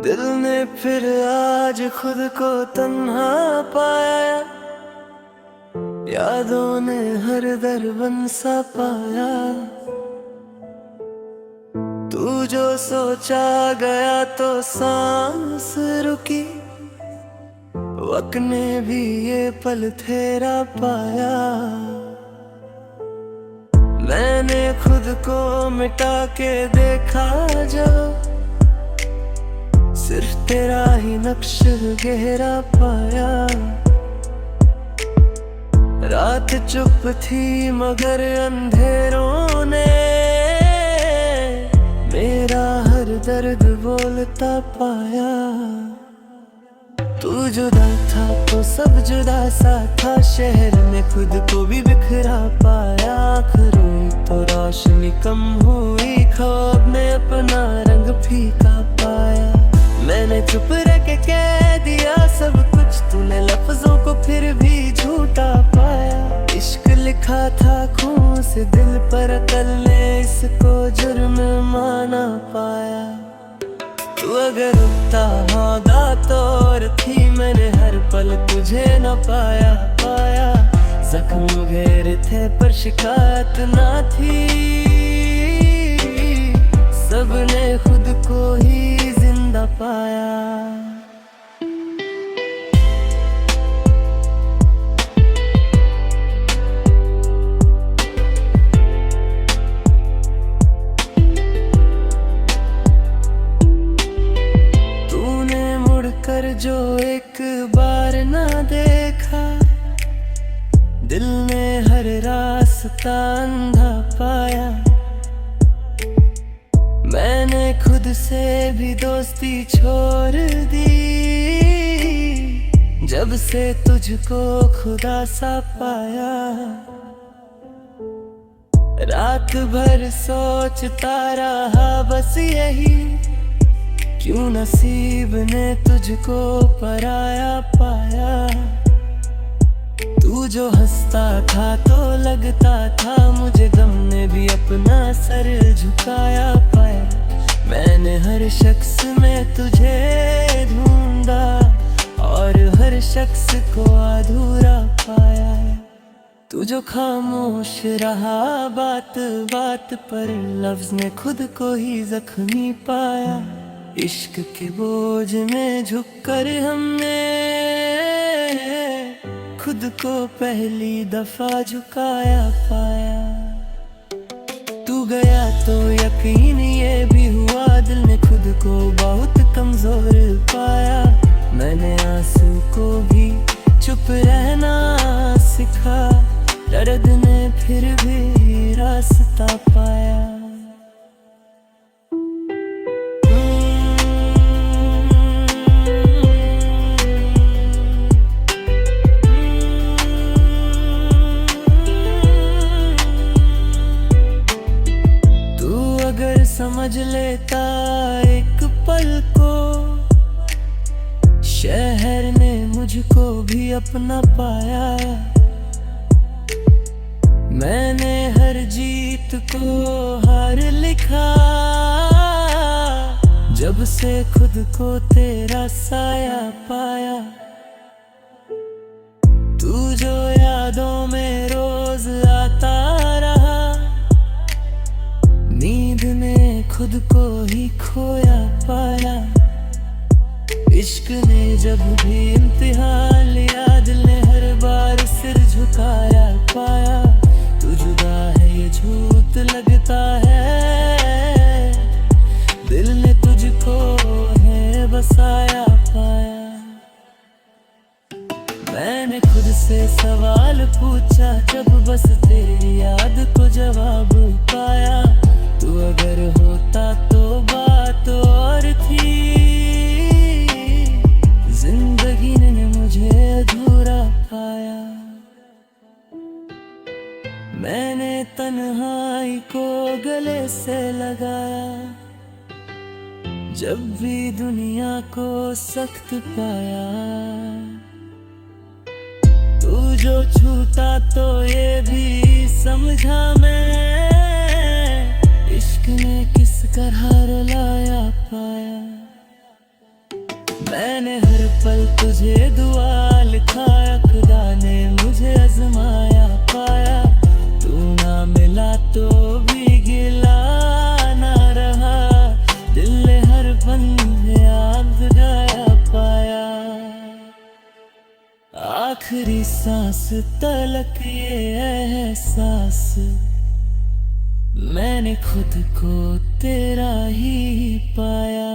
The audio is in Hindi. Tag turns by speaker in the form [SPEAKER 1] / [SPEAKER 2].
[SPEAKER 1] दिल ने फिर आज खुद को तन्हा पाया, यादों ने हर दरबन सा पाया। तू जो सोचा गया तो सांस रुकी, वक्त ने भी ये पल तेरा पाया। मैंने खुद को मिटा के देखा जो सिर्फ तेरा ही नक्श गहरा पाया। रात चुप थी मगर अंधेरों ने मेरा हर दर्द बोलता पाया। तू जुदा था तो सब जुदा सा था, शहर में खुद को भी बिखरा पाया। आखिरी तो रोशनी कम हुई, ख्वाब में अपना रंग फीका पाया। मैंने चुप रह के कह दिया सब कुछ, तूने लफ्जों को फिर भी झूठा पाया। इश्क लिखा था खून से दिल पर, अकल ने इसको जुर्म माना पाया। तू अगर रुकता होगा तो और थी, मैंने हर पल तुझे न पाया। जख्म गहरे थे पर शिकायत ना थी, सबने खुद को ही जिंदा पाया। तूने मुड़कर जो एक बार ना देखा, दिल ने हर रास्ता अंधा पाया। मैंने खुद से भी दोस्ती छोड़ दी, जब से तुझको खुदा सा पाया। रात भर सोचता रहा बस यही, क्यों नसीब ने तुझको पराया पाया। तू जो हंसता था तो लगता था मुझे गम ने भी अपना सर झुकाया पाया। मैंने हर शख्स में तुझे ढूंढा और हर शख्स को अधूरा पाया। तू जो खामोश रहा बात बात पर, लफ्ज ने खुद को ही जख्मी पाया। इश्क के बोझ में झुककर हमने खुद को पहली दफा झुकाया पाया। तू गया तो यकीन ये भी हुआ, दिल ने खुद को बहुत कमजोर पाया। मैंने आंसू को भी चुप रहना सिखा, दर्द ने फिर भी रास्ता पाया। समझ लेता एक पल को, शहर ने मुझको भी अपना पाया। मैंने हर जीत को हार लिखा, जब से खुद को तेरा साया पाया। तू जो यादों में रोज आता रहा, नींद ने खुद को ही खोया पाया। इश्क ने जब भी इम्तिहान लिया, दिल ने हर बार सिर झुकाया पाया। तू जुदा है ये झूठ लगता है, दिल ने तुझको है बसाया पाया। मैंने खुद से सवाल पूछा जब बस तेरी याद को जवाब पाया। तू अगर होता तो बात और थी, जिंदगी ने मुझे अधूरा पाया। मैंने तन्हाई को गले से लगाया, जब भी दुनिया को सख्त पाया। तू जो छूटा तो ये भी समझा मैं, इश्क ने किस तरह रुलाया पाया। तुझे दुआ लिखाया, खुदा ने मुझे आजमाया पाया। तू ना मिला तो भी गिला ना रहा, दिल ने हर पल में याद गाया पाया। आखिरी सांस तलक ये एहसास, मैंने खुद को तेरा ही पाया।